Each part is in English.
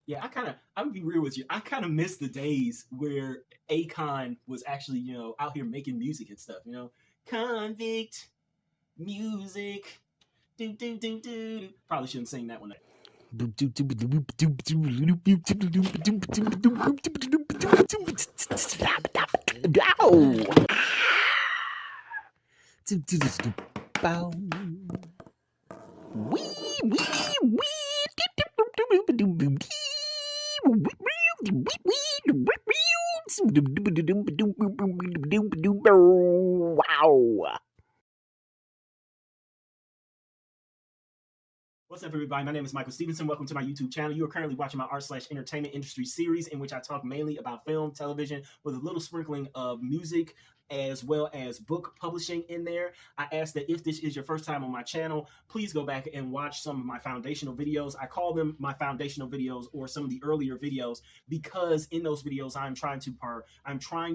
Yeah, I'm gonna be real with you. I kind of miss the days where Akon was actually, out here making music and stuff. Convict music. Do do do do. Probably shouldn't sing that one. Wow. What's up, everybody? My name is Michael Stephenson. Welcome to my YouTube channel. You are currently watching my art/entertainment industry series in which I talk mainly about film, television, with a little sprinkling of music as well as book publishing in there. I ask that if this is your first time on my channel, please go back and watch some of my foundational videos. I call them my foundational videos or some of the earlier videos because in those videos I'm trying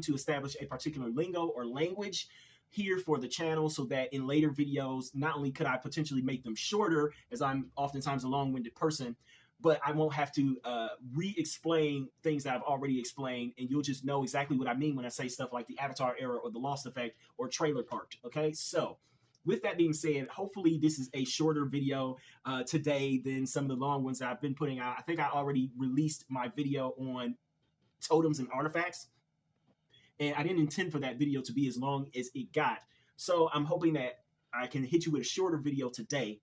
to establish a particular lingo or language here for the channel so that in later videos, not only could I potentially make them shorter, as I'm oftentimes a long-winded person, but I won't have to re-explain things that I've already explained, and you'll just know exactly what I mean when I say stuff like the Avatar era or the Lost Effect or Trailer Park, okay? So with that being said, hopefully this is a shorter video today than some of the long ones that I've been putting out. I think I already released my video on totems and artifacts, and I didn't intend for that video to be as long as it got. So I'm hoping that I can hit you with a shorter video today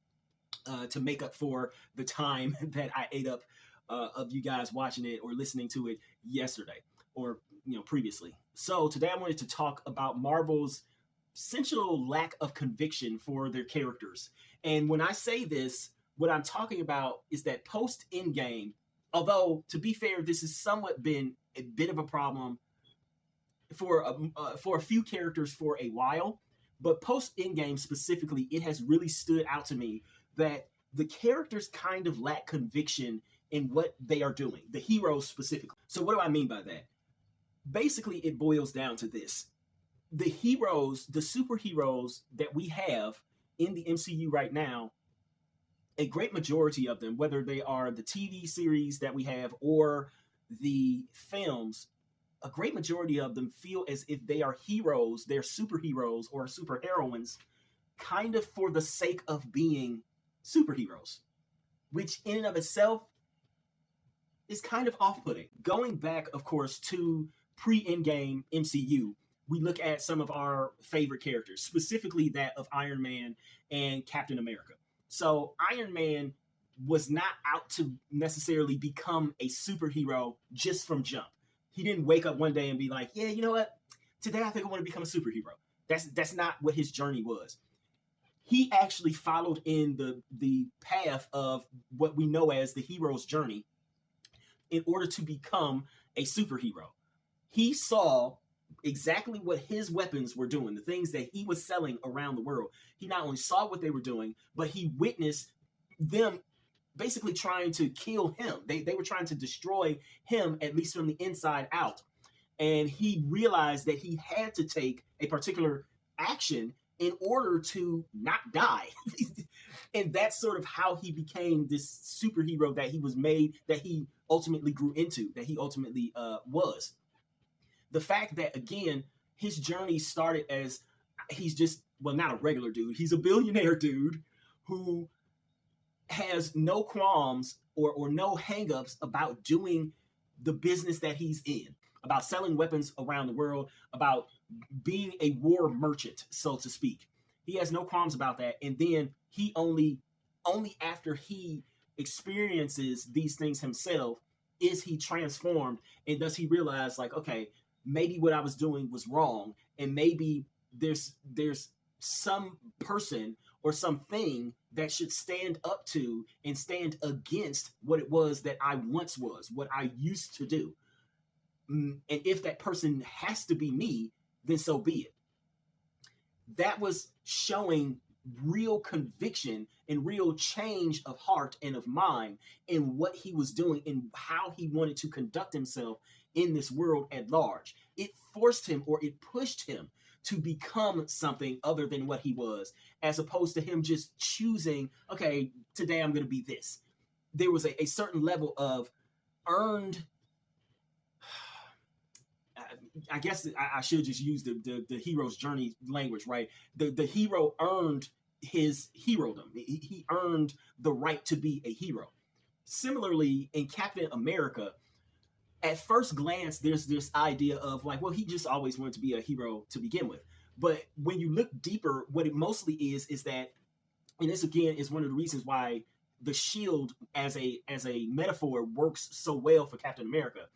to make up for the time that I ate up of you guys watching it or listening to it yesterday or previously. So today I wanted to talk about Marvel's essential lack of conviction for their characters. And when I say this, what I'm talking about is that post-Endgame, although to be fair, this has somewhat been a bit of a problem for a few characters for a while, but post-Endgame specifically, it has really stood out to me that the characters kind of lack conviction in what they are doing, the heroes specifically. So what do I mean by that? Basically, it boils down to this. The heroes, the superheroes that we have in the MCU right now, a great majority of them, whether they are the TV series that we have or the films, a great majority of them feel as if they are heroes, they're superheroes or superheroines, kind of for the sake of being superheroes, which in and of itself is kind of off-putting. Going back, of course, to pre-Endgame MCU, we look at some of our favorite characters, specifically that of Iron Man and Captain America. So Iron Man was not out to necessarily become a superhero just from jump. He didn't wake up one day and be like, yeah, you know what? Today I think I want to become a superhero. That's not what his journey was. He actually followed in the path of what we know as the hero's journey in order to become a superhero. He saw exactly what his weapons were doing, the things that he was selling around the world. He not only saw what they were doing, but he witnessed them basically trying to kill him. They were trying to destroy him, at least from the inside out. And he realized that he had to take a particular action in order to not die. And that's sort of how he became this superhero that he was made, that he ultimately grew into, that he ultimately was. The fact that, again, his journey started as he's just, well, not a regular dude. He's a billionaire dude who has no qualms or no hangups about doing the business that he's in, about selling weapons around the world, about being a war merchant, so to speak. He has no qualms about that. And then he only after he experiences these things himself is he transformed, and does he realize, like, okay, maybe what I was doing was wrong, and maybe there's some person or something that should stand up to and stand against what it was that I once was, what I used to do. And if that person has to be me, then so be it. That was showing real conviction and real change of heart and of mind in what he was doing and how he wanted to conduct himself in this world at large. It forced him, or it pushed him, to become something other than what he was, as opposed to him just choosing, okay, today I'm going to be this. There was a certain level of earned, I guess I should just use the hero's journey language, right? The hero earned his herodom. He earned the right to be a hero. Similarly, in Captain America, at first glance, there's this idea of like, well, he just always wanted to be a hero to begin with. But when you look deeper, what it mostly is that, and this again is one of the reasons why the shield as a metaphor works so well for Captain America.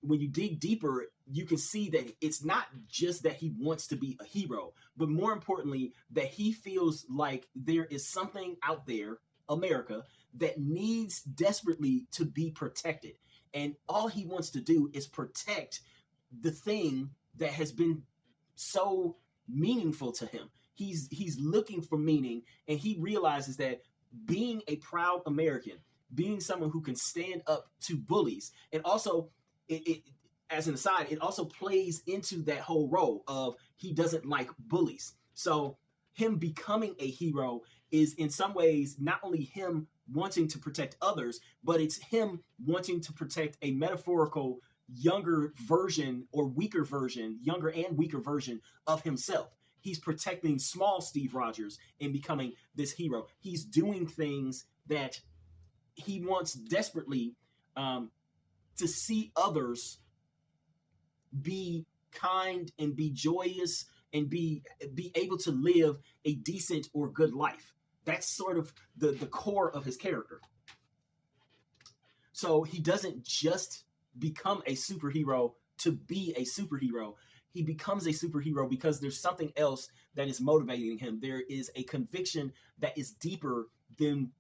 When you dig deeper, you can see that it's not just that he wants to be a hero, but more importantly, that he feels like there is something out there, America, that needs desperately to be protected. And all he wants to do is protect the thing that has been so meaningful to him. He's looking for meaning, and he realizes that being a proud American, being someone who can stand up to bullies, and also it as an aside, it also plays into that whole role of he doesn't like bullies. So him becoming a hero is in some ways not only him wanting to protect others, but it's him wanting to protect a metaphorical younger version or weaker version, younger and weaker version of himself. He's protecting small Steve Rogers and becoming this hero. He's doing things that he wants desperately to see others be kind and be joyous and be able to live a decent or good life. That's sort of the core of his character. So he doesn't just become a superhero to be a superhero. He becomes a superhero because there's something else that is motivating him. There is a conviction that is deeper than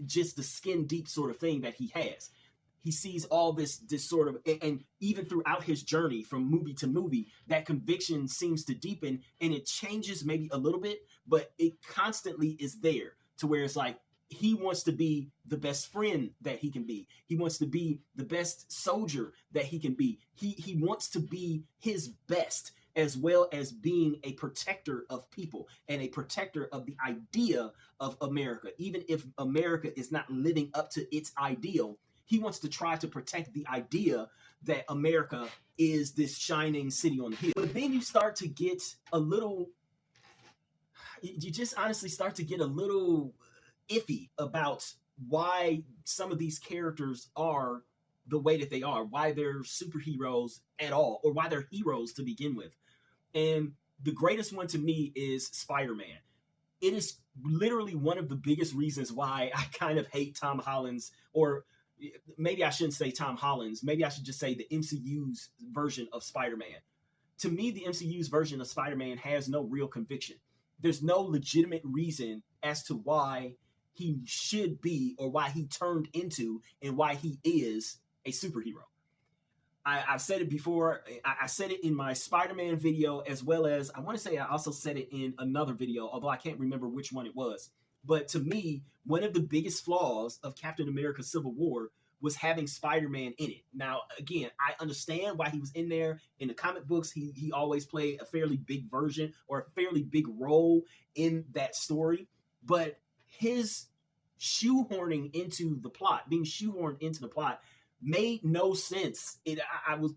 just the skin deep sort of thing that he has. He sees all this sort of, and even throughout his journey from movie to movie, that conviction seems to deepen, and it changes maybe a little bit, but it constantly is there to where it's like, he wants to be the best friend that he can be. He wants to be the best soldier that he can be. He wants to be his best, as well as being a protector of people and a protector of the idea of America. Even if America is not living up to its ideal, he wants to try to protect the idea that America is this shining city on the hill. But then you start to get a little, you just honestly start to get a little iffy about why some of these characters are the way that they are, why they're superheroes at all, or why they're heroes to begin with. And the greatest one to me is Spider-Man. It is literally one of the biggest reasons why I kind of hate Tom Holland's, or maybe I shouldn't say Tom Holland's, maybe I should just say the MCU's version of Spider-Man. To me, the MCU's version of Spider-Man has no real conviction. There's no legitimate reason as to why he should be, or why he turned into, and why he is a superhero. I've said it before. I said it in my Spider-Man video, as well as I want to say I also said it in another video, although I can't remember which one it was. But to me, one of the biggest flaws of Captain America Civil War was having Spider-Man in it. Now, again, I understand why he was in there. In the comic books, he always played a fairly big version or a fairly big role in that story. But his shoehorning into the plot, being shoehorned into the plot, made no sense. I will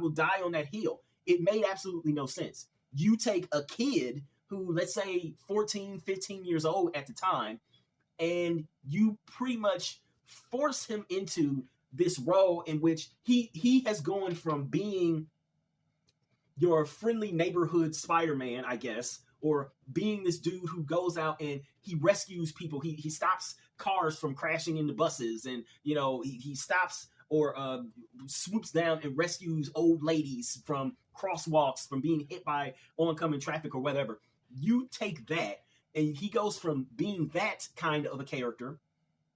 die on that hill. It made absolutely no sense. You take a kid who, let's say 14, 15 years old at the time, and you pretty much force him into this role in which he has gone from being your friendly neighborhood Spider-Man, I guess, or being this dude who goes out and he rescues people. He stops cars from crashing into buses, and he stops or swoops down and rescues old ladies from crosswalks, from being hit by oncoming traffic or whatever. You take that, and he goes from being that kind of a character,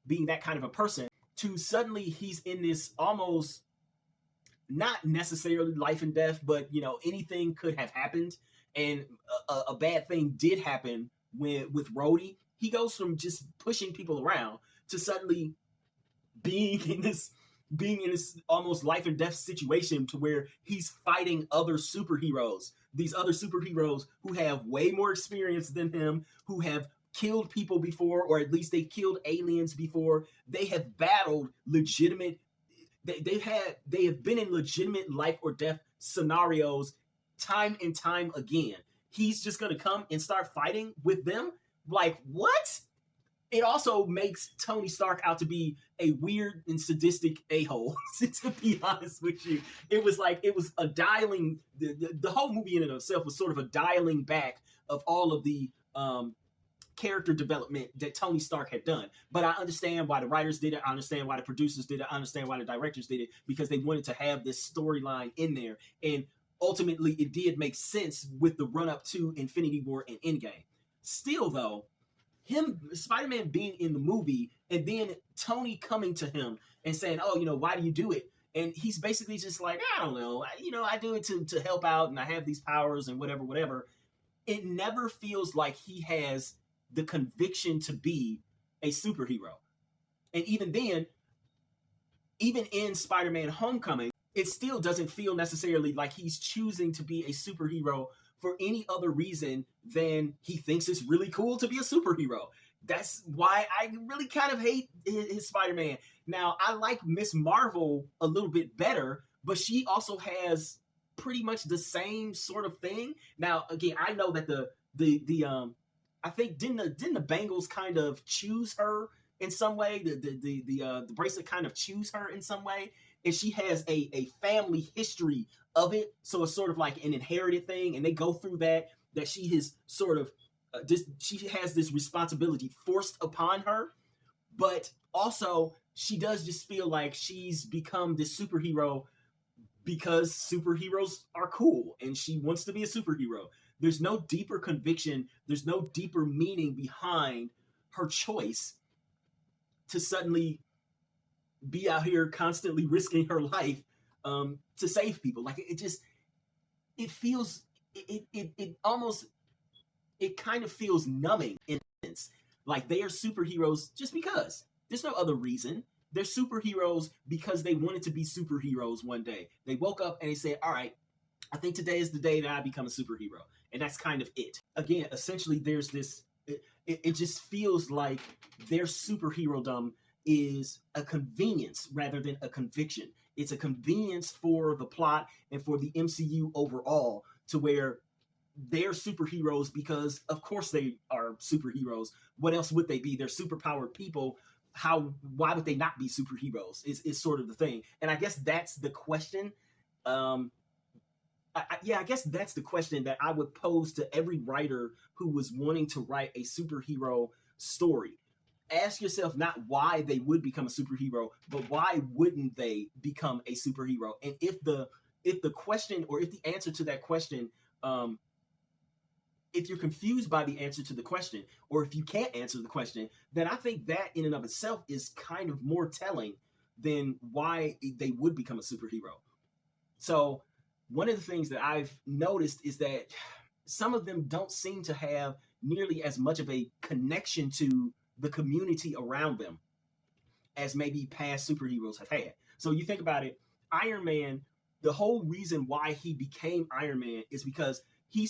being that kind of a person, to suddenly he's in this almost not necessarily life and death, but anything could have happened, and a bad thing did happen with Rhodey. He goes from just pushing people around to suddenly being in this almost life and death situation, to where he's fighting other superheroes. These other superheroes who have way more experience than him, who have killed people before, or at least they've killed aliens before. They have battled legitimate. They have been in legitimate life or death scenarios time and time again. He's just gonna come and start fighting with them? Like, what? It also makes Tony Stark out to be a weird and sadistic a-hole, to be honest with you. It was a dialing, the whole movie in and of itself was sort of a dialing back of all of the character development that Tony Stark had done. But I understand why the writers did it. I understand why the producers did it. I understand why the directors did it, because they wanted to have this storyline in there. And ultimately, it did make sense with the run-up to Infinity War and Endgame. Still, though, Spider-Man being in the movie, and then Tony coming to him and saying, oh, why do you do it? And he's basically just like, I don't know, I do it to help out, and I have these powers and whatever. It never feels like he has the conviction to be a superhero. And even then, even in Spider-Man Homecoming, it still doesn't feel necessarily like he's choosing to be a superhero for any other reason than he thinks it's really cool to be a superhero. That's why I really kind of hate his Spider-Man. Now, I like Miss Marvel a little bit better, but she also has pretty much the same sort of thing. Now, again, I know that I think didn't the Bengals kind of choose her in some way? The bracelet kind of choose her in some way, and she has a family history of it, so it's sort of like an inherited thing, and they go through that she is sort of she has this responsibility forced upon her, but also she does just feel like she's become this superhero because superheroes are cool, and she wants to be a superhero. There's no deeper conviction, there's no deeper meaning behind her choice to suddenly be out here constantly risking her life to save people. Like, it feels, it almost, it kind of feels numbing in a sense. Like, they are superheroes just because. There's no other reason. They're superheroes because they wanted to be superheroes one day. They woke up and they said, all right, I think today is the day that I become a superhero. And that's kind of it. Again, essentially, there's this, it just feels like their superhero-dom is a convenience rather than a conviction. It's a convenience for the plot and for the MCU overall, to where they're superheroes because, of course, they are superheroes. What else would they be? They're superpowered people. Why would they not be superheroes? Is sort of the thing. And I guess that's the question. I guess that's the question that I would pose to every writer who was wanting to write a superhero story. Ask yourself not why they would become a superhero, but why wouldn't they become a superhero? And if the question, or if the answer to that question, if you're confused by the answer to the question, or if you can't answer the question, then I think that in and of itself is kind of more telling than why they would become a superhero. So one of the things that I've noticed is that some of them don't seem to have nearly as much of a connection to the community around them as maybe past superheroes have had. So you think about it, Iron Man, the whole reason why he became Iron Man is because he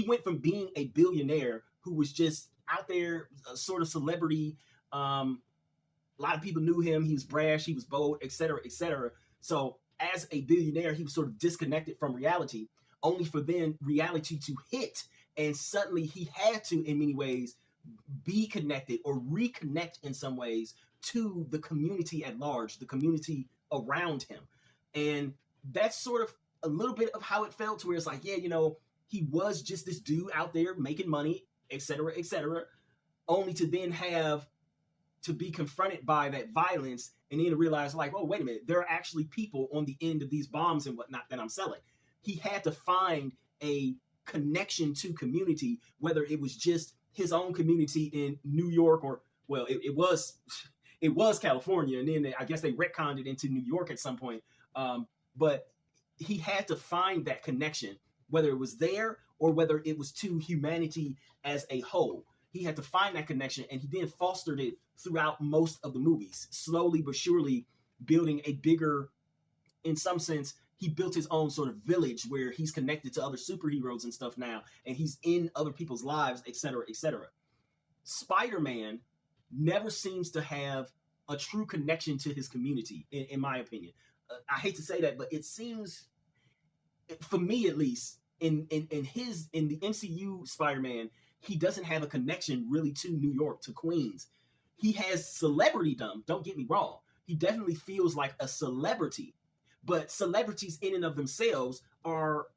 went from being a billionaire who was just out there, a sort of celebrity. A lot of people knew him. He was brash, he was bold, etc., etc. So as a billionaire, he was sort of disconnected from reality, only for then reality to hit. And suddenly he had to, in many ways, be connected or reconnect in some ways to the community at large, the community around him. And that's sort of a little bit of how it felt, to where it's like, yeah, he was just this dude out there making money, etc., etc., only to then have to be confronted by that violence, and then to realize, like, oh, wait a minute, there are actually people on the end of these bombs and whatnot that I'm selling. He had to find a connection to community, whether it was just his own community in New York, or, well, it was California, and then I guess they retconned it into New York at some point. But he had to find that connection, whether it was there or whether it was to humanity as a whole. He had to find that connection, and he then fostered it throughout most of the movies, slowly but surely building a bigger, in some sense, he built his own sort of village where he's connected to other superheroes and stuff now, and he's in other people's lives, etc., etc. Spider-Man never seems to have a true connection to his community, in my opinion. I hate to say that, but it seems, for me at least, in the MCU Spider-Man, he doesn't have a connection really to New York, to Queens. He has celebritydom, don't get me wrong. He definitely feels like a celebrity, but celebrities in and of themselves are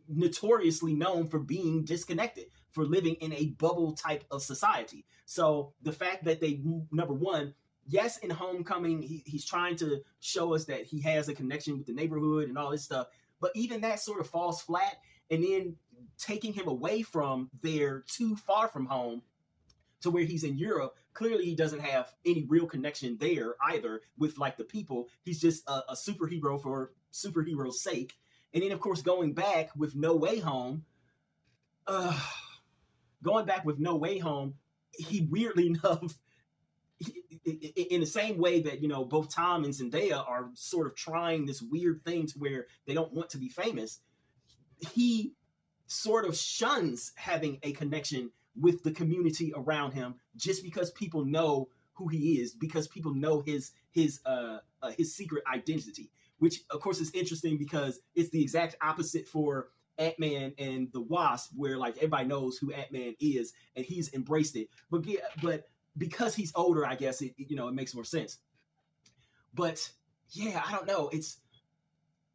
notoriously known for being disconnected, for living in a bubble type of society. So the fact that they, number one, yes, in Homecoming, he's trying to show us that he has a connection with the neighborhood and all this stuff, but even that sort of falls flat, and then taking him away from there too far from home to where he's in Europe, clearly he doesn't have any real connection there either with like the people. He's just a superhero for superhero's sake. And then of course going back with No Way Home, he weirdly enough, in the same way that, you know, both Tom and Zendaya are sort of trying this weird thing to where they don't want to be famous, he sort of shuns having a connection with the community around him just because people know who he is, because people know his secret identity, which of course is interesting because it's the exact opposite for Ant-Man and the Wasp, where like everybody knows who Ant-Man is and he's embraced it. But because he's older, I guess it makes more sense. But yeah, I don't know.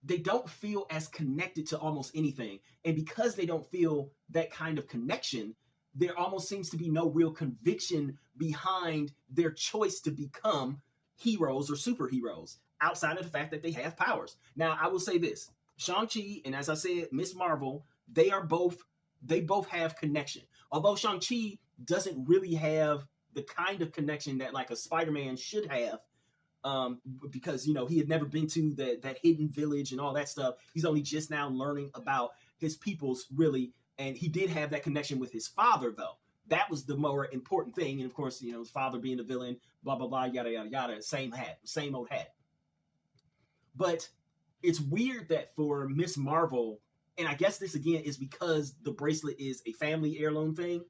They don't feel as connected to almost anything. And because they don't feel that kind of connection, there almost seems to be no real conviction behind their choice to become heroes or superheroes, outside of the fact that they have powers. Now, I will say this. Shang-Chi, and as I said, Miss Marvel, they both have connection. Although Shang-Chi doesn't really have the kind of connection that like a Spider-Man should have, because, you know, he had never been to that hidden village and all that stuff. He's only just now learning about his peoples, really. And he did have that connection with his father, though. That was the more important thing. And of course, you know, his father being the villain, blah, blah, blah, yada, yada, yada. Same old hat. But it's weird that for Miss Marvel, and I guess this again is because the bracelet is a family heirloom thing.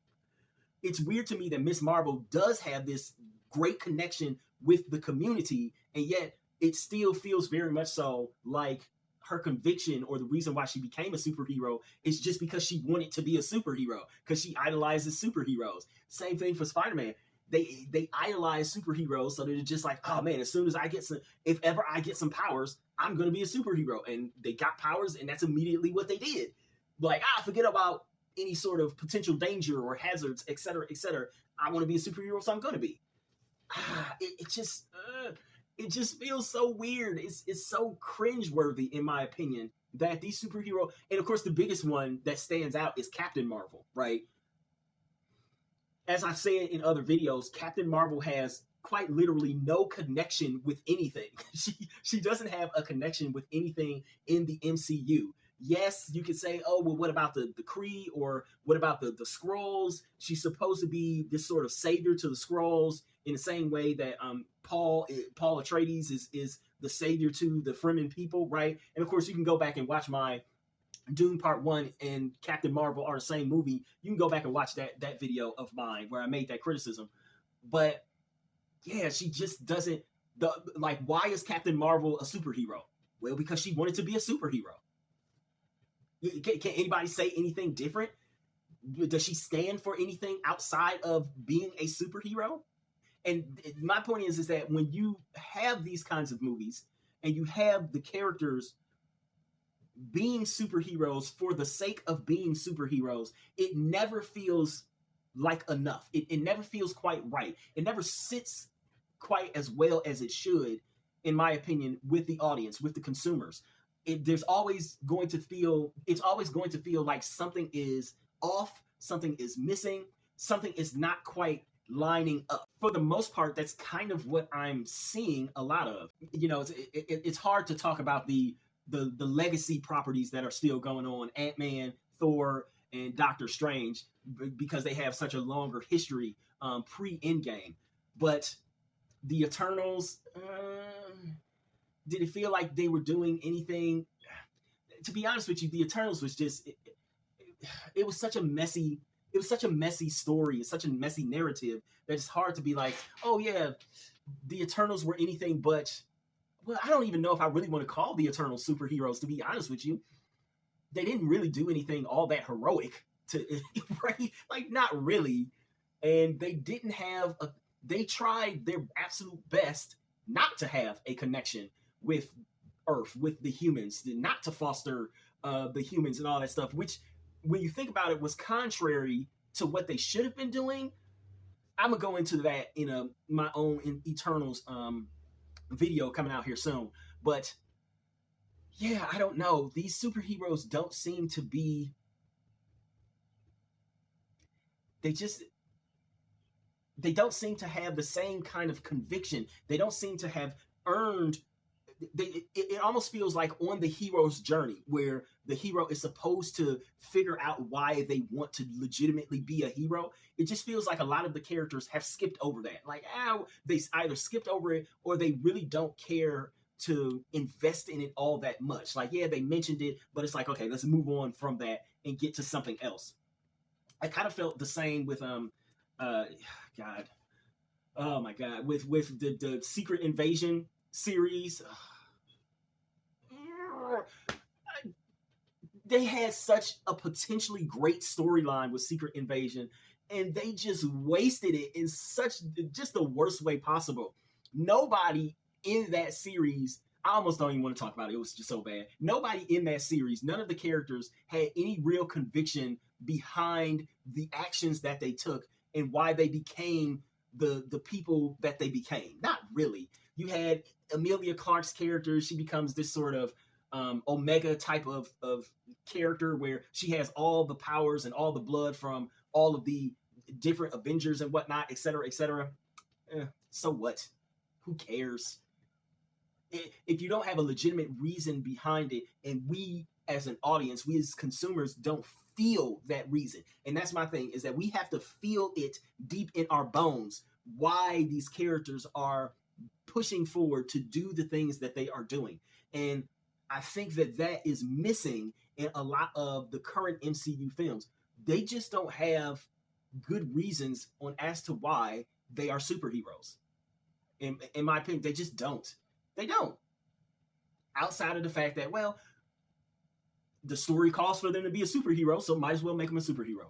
It's weird to me that Miss Marvel does have this great connection with the community, and yet it still feels very much so like her conviction or the reason why she became a superhero is just because she wanted to be a superhero, because she idolizes superheroes. Same thing for Spider-Man. They idolize superheroes, so they're just like, oh man, as soon as if ever I get some powers, I'm going to be a superhero. And they got powers, and that's immediately what they did. Like, forget about any sort of potential danger or hazards, et cetera, et cetera. I want to be a superhero, so I'm going to be. It just feels so weird. It's so cringeworthy, in my opinion, that these superheroes, and of course the biggest one that stands out is Captain Marvel, right? As I've said in other videos, Captain Marvel has quite literally no connection with anything. She doesn't have a connection with anything in the MCU. Yes, you could say, oh, well, what about the Kree, or what about the Skrulls? She's supposed to be this sort of savior to the Skrulls in the same way that Paul Atreides is the savior to the Fremen people, right? And of course, you can go back and watch my Dune Part 1 and Captain Marvel are the same movie. You can go back and watch that video of mine where I made that criticism. But yeah, she just doesn't, why is Captain Marvel a superhero? Well, because she wanted to be a superhero. Can anybody say anything different? Does she stand for anything outside of being a superhero? And my point is that when you have these kinds of movies and you have the characters being superheroes for the sake of being superheroes, it never feels like enough. It never feels quite right. It never sits quite as well as it should, in my opinion, with the audience, with the consumers. It's always going to feel like something is off, something is missing, something is not quite lining up. For the most part, that's kind of what I'm seeing a lot of. You know, it's hard to talk about the legacy properties that are still going on, Ant-Man, Thor, and Doctor Strange, because they have such a longer history pre-Endgame. But the Eternals, did it feel like they were doing anything? To be honest with you, the Eternals was just it was such a messy story. It's such a messy narrative that it's hard to be like, oh yeah, the Eternals were anything but. Well, I don't even know if I really want to call the Eternals superheroes. To be honest with you, they didn't really do anything all that heroic. Right? Like, not really. And they didn't have a. They tried their absolute best not to have a connection with Earth, with the humans, not to foster the humans and all that stuff, which, when you think about it, was contrary to what they should have been doing. I'm gonna go into that in my own Eternals video coming out here soon. But yeah, I don't know. These superheroes don't seem to be. They don't seem to have the same kind of conviction. They don't seem to have earned. It almost feels like on the hero's journey, where the hero is supposed to figure out why they want to legitimately be a hero. It just feels like a lot of the characters have skipped over that. Like, they either skipped over it, or they really don't care to invest in it all that much. Like, yeah, they mentioned it, but it's like, okay, let's move on from that and get to something else. I kind of felt the same with God, oh my God, with the Secret Invasion series. They had such a potentially great storyline with Secret Invasion, and they just wasted it in such just the worst way possible. Nobody in that series, I almost don't even want to talk about it. It was just so bad. Nobody in that series, none of the characters had any real conviction behind the actions that they took and why they became the people that they became. Not really. You had Emilia Clarke's character. She becomes this sort of Omega type of character, where she has all the powers and all the blood from all of the different Avengers and whatnot, etc., etc. So what? Who cares? If you don't have a legitimate reason behind it, and we as an audience, we as consumers don't feel that reason, and that's my thing, is that we have to feel it deep in our bones why these characters are pushing forward to do the things that they are doing. And I think that is missing in a lot of the current MCU films. They just don't have good reasons on as to why they are superheroes. In my opinion, they just don't. They don't. Outside of the fact that, well, the story calls for them to be a superhero, so might as well make them a superhero.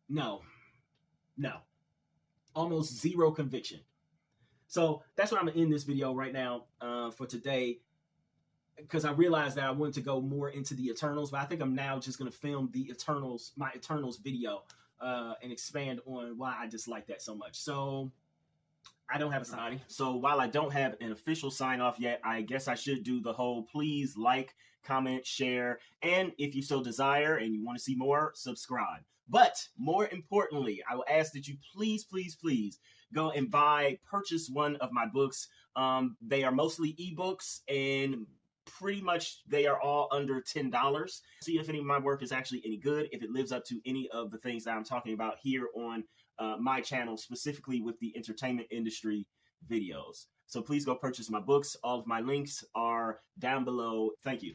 No. Almost zero conviction. So that's what I'm going to end this video right now for today, because I realized that I wanted to go more into the Eternals, but I think I'm now just going to film the Eternals, my Eternals video, and expand on why I dislike that so much. So I don't have a sign. So while I don't have an official sign off yet, I guess I should do the whole please like, comment, share, and if you so desire and you want to see more, subscribe. But more importantly, I will ask that you please go and purchase one of my books. They are mostly ebooks, and pretty much they are all under $10. See if any of my work is actually any good, if it lives up to any of the things that I'm talking about here on my channel, specifically with the entertainment industry videos. So please go purchase my books. All of my links are down below. Thank you.